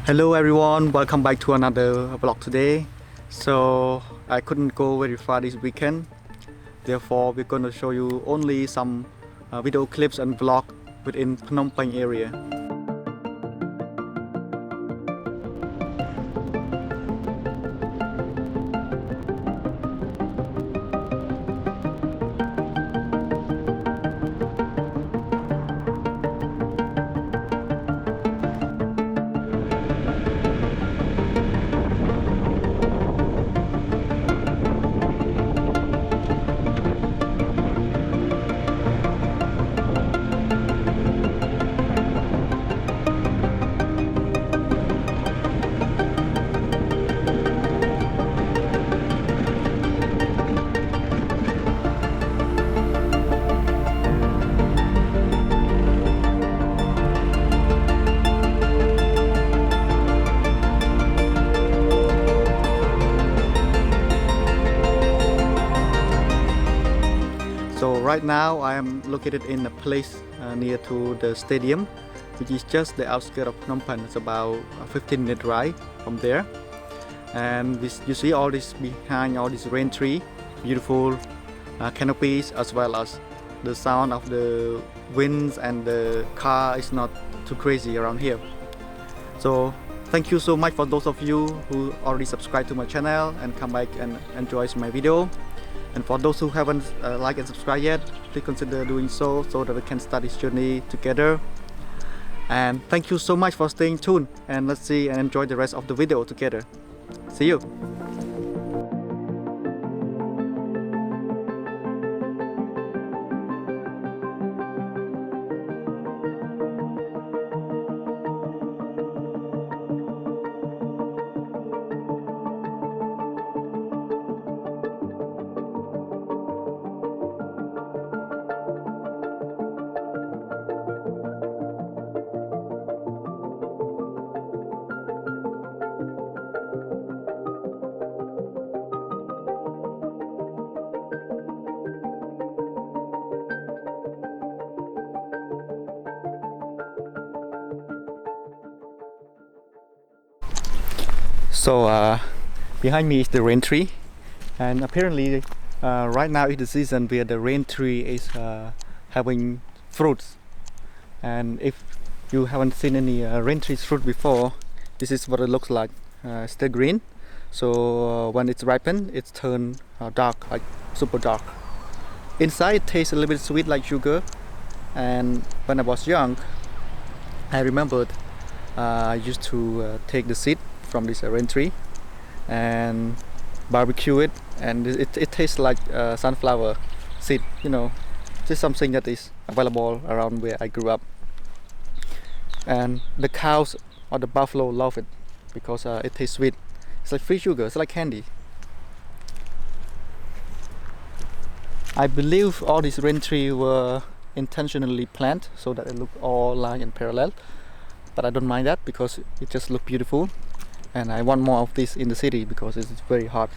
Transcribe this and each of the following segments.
Hello everyone, welcome back to another vlog today. So I couldn't go very far this weekend, therefore we're going to show you only some video clips and vlog within Phnom Penh area. So right now I am located in a place near to the stadium, which is just the outskirts of Phnom Penh. It's about a 15-minute ride from there. And you see all this behind, all these rain tree, beautiful canopies, as well as the sound of the winds, and the car is not too crazy around here. So thank you so much for those of you who already subscribed to my channel and come back and enjoy my video. And for those who haven't liked and subscribed yet, please consider doing so that we can start this journey together. And thank you so much for staying tuned, and let's see and enjoy the rest of the video together. See you! So behind me is the rain tree, and apparently right now is the season where the rain tree is having fruits. And if you haven't seen any rain tree's fruit before, this is what it looks like. Still green, so when it's ripened, it's turned dark, like super dark. Inside it tastes a little bit sweet like sugar. And when I was young, I remembered I used to take the seed from this rain tree and barbecue it, and it tastes like sunflower seed, you know, just something that is available around where I grew up. And the cows or the buffalo love it because it tastes sweet. It's like free sugar, it's like candy. I believe all these rain trees were intentionally planted so that it look all lined and parallel, but I don't mind that because it just looks beautiful. And I want more of this in the city because it's very hot.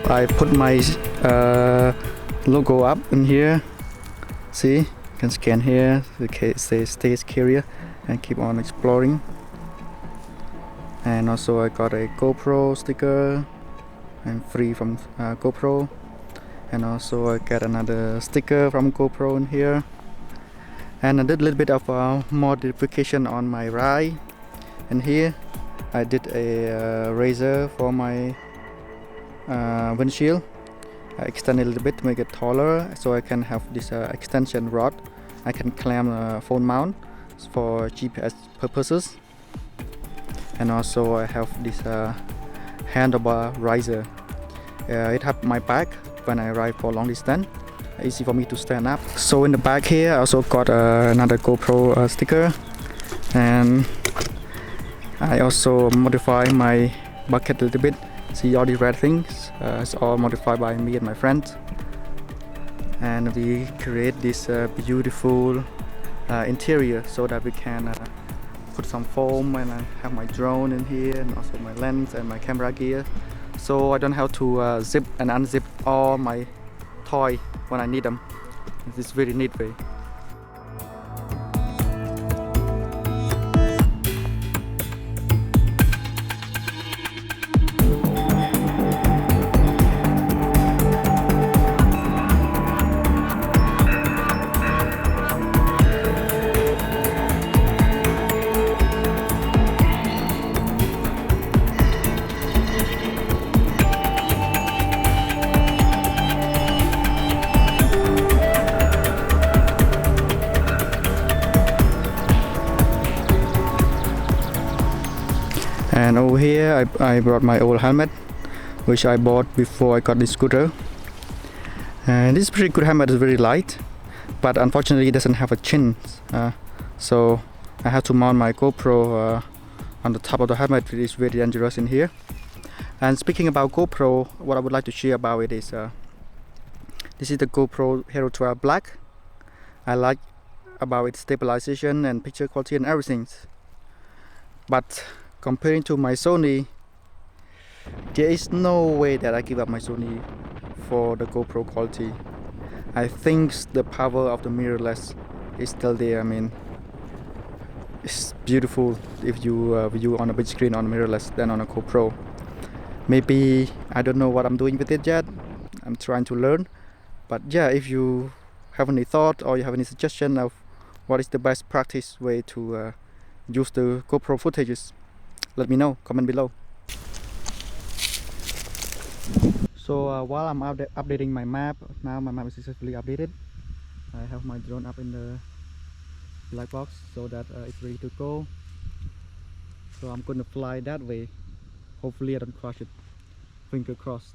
I put my logo up in here. See, you can scan here. It says stage carrier, and keep on exploring. And also I got a GoPro sticker, and free from GoPro. And also I got another sticker from GoPro in here. And I did a little bit of modification on my ride. And here I did a razor for my windshield. I extend it a little bit to make it taller, so I can have this extension rod. I can clamp a phone mount for GPS purposes, and also I have this handlebar riser. It helps my back when I ride for long distance. Easy for me to stand up. So in the back here I also got another GoPro sticker, and I also modify my bucket a little bit. See all the red things, it's all modified by me and my friends, and we create this beautiful interior so that we can put some foam, and I have my drone in here, and also my lens and my camera gear, so I don't have to zip and unzip all my toy when I need them. This is very neat way. And over here I brought my old helmet, which I bought before I got this scooter. And this is pretty good helmet. It's very light, but unfortunately it doesn't have a chin, so I have to mount my GoPro on the top of the helmet. It is very dangerous in here. And speaking about GoPro, what I would like to share about it is this is the GoPro Hero 12 Black. I like about its stabilization and picture quality and everything, but comparing to my Sony, there is no way that I give up my Sony for the GoPro quality. I think the power of the mirrorless is still there. I mean, it's beautiful if you view on a big screen on mirrorless than on a GoPro. Maybe I don't know what I'm doing with it yet. I'm trying to learn. But yeah, if you have any thought or you have any suggestion of what is the best practice way to use the GoPro footages, let me know, comment below. So while I'm updating my map, now my map is successfully updated. I have my drone up in the black box so that it's ready to go. So I'm going to fly that way. Hopefully I don't crash it. Finger crossed.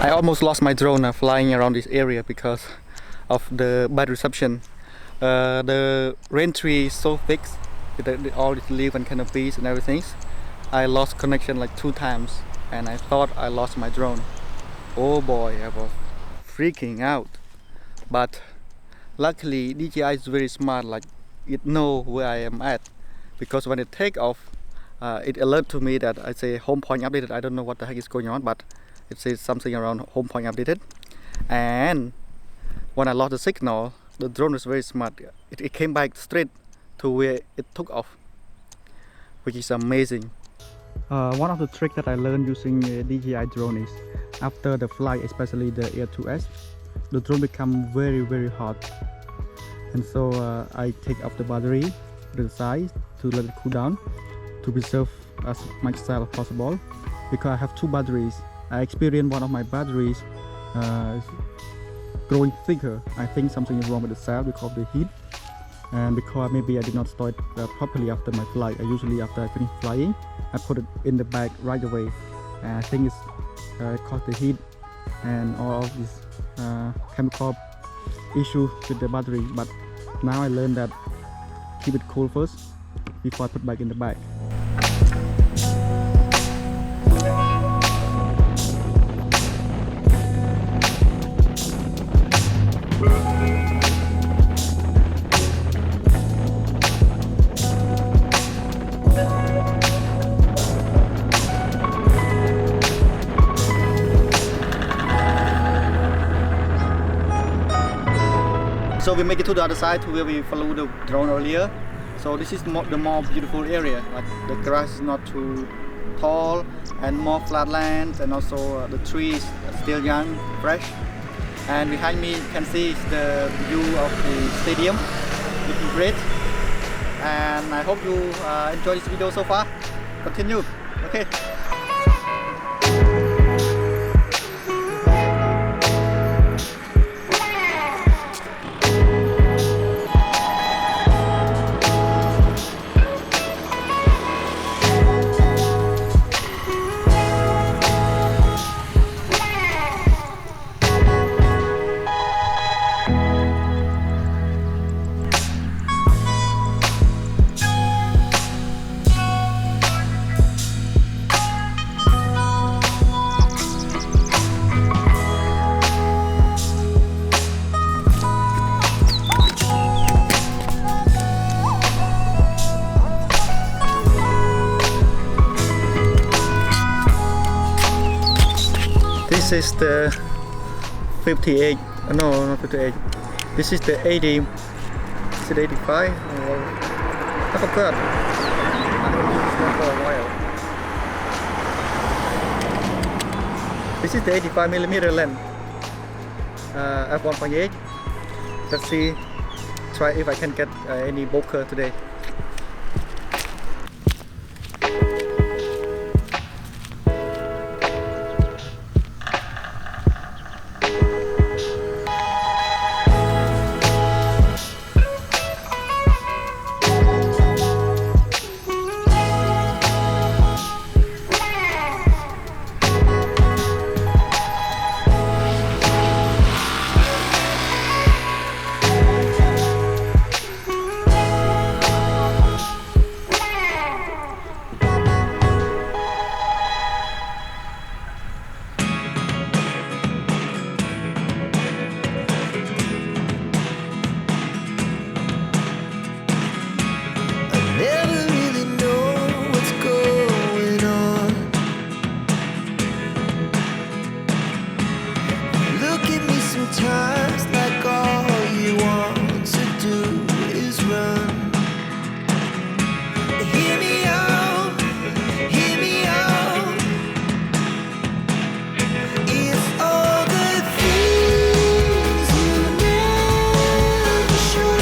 I almost lost my drone flying around this area because of the bad reception. The rain tree is so thick with all its leaves and canopies and everything. I lost connection like 2 times, and I thought I lost my drone. Oh boy, I was freaking out. But luckily DJI is very smart, like it knows where I am at, because when it take off, it alert to me that I say home point updated. I don't know what the heck is going on, but it says something around home point updated. And when I lost the signal, the drone was very smart. It came back straight to where it took off, which is amazing. One of the tricks that I learned using a DJI drone is after the flight, especially the Air 2S, the drone becomes very hot, and so I take off the battery to the side to let it cool down to preserve as much cell as possible, because I have 2 batteries. I experienced one of my batteries growing thicker. I think something is wrong with the cell because of the heat, and because maybe I did not store it properly after my flight. I usually, after I finish flying, I put it in the bag right away, and I think it's caused the heat and all of this chemical issue with the battery. But now I learned that keep it cool first before I put back in the bag. So we make it to the other side where we follow the drone earlier. So this is the more beautiful area. Like the grass is not too tall and more flat land, and also the trees are still young, fresh. And behind me you can see the view of the stadium, looking great. And I hope you enjoy this video so far. Continue. Okay. This is the 58, no, not 58. This is the 80, is it 85? Or, I forgot. I haven't used this one for a while. This is the 85mm lens, f1.8. Let's see, try if I can get any bokeh today. Sometimes like all you want to do is run. Hear me out, hear me out. It's all the things you never show.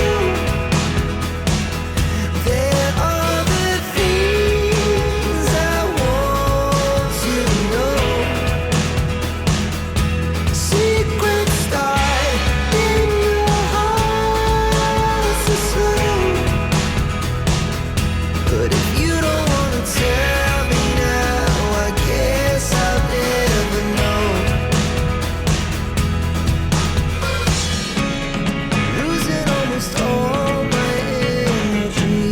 There are the things I want to know. Secrets but if you don't wanna tell me now, I guess I'll never know. Losing almost all my energy.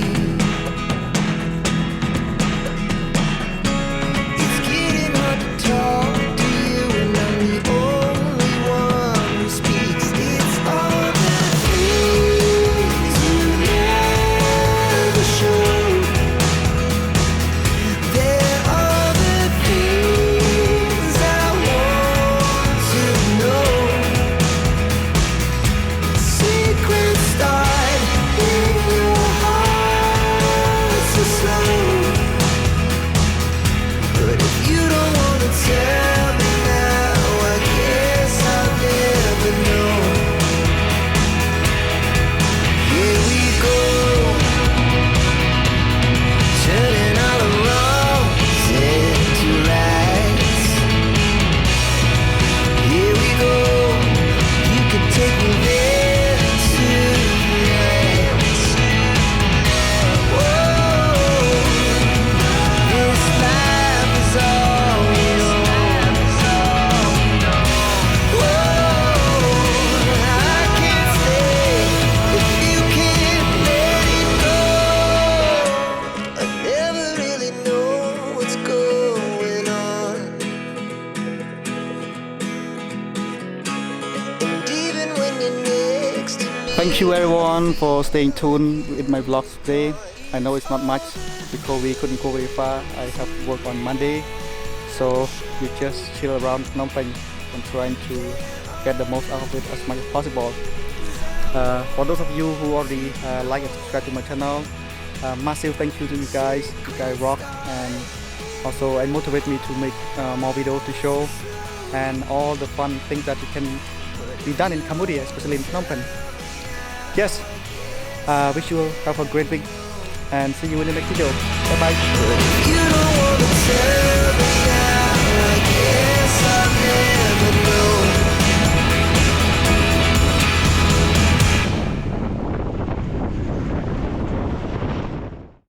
It's getting hard to talk to you, and I'm the only one who speaks. It's all the things you never show. Thank you everyone for staying tuned with my vlogs today. I know it's not much because we couldn't go very far. I have work on Monday, so we just chill around Phnom Penh and trying to get the most out of it as much as possible. For those of you who already like and subscribe to my channel, massive thank you to you guys. You guys rock, and also it motivate me to make more videos to show and all the fun things that can be done in Cambodia, especially in Phnom Penh. Yes, wish you have a great week and see you in the next video. Bye bye. You don't wanna tell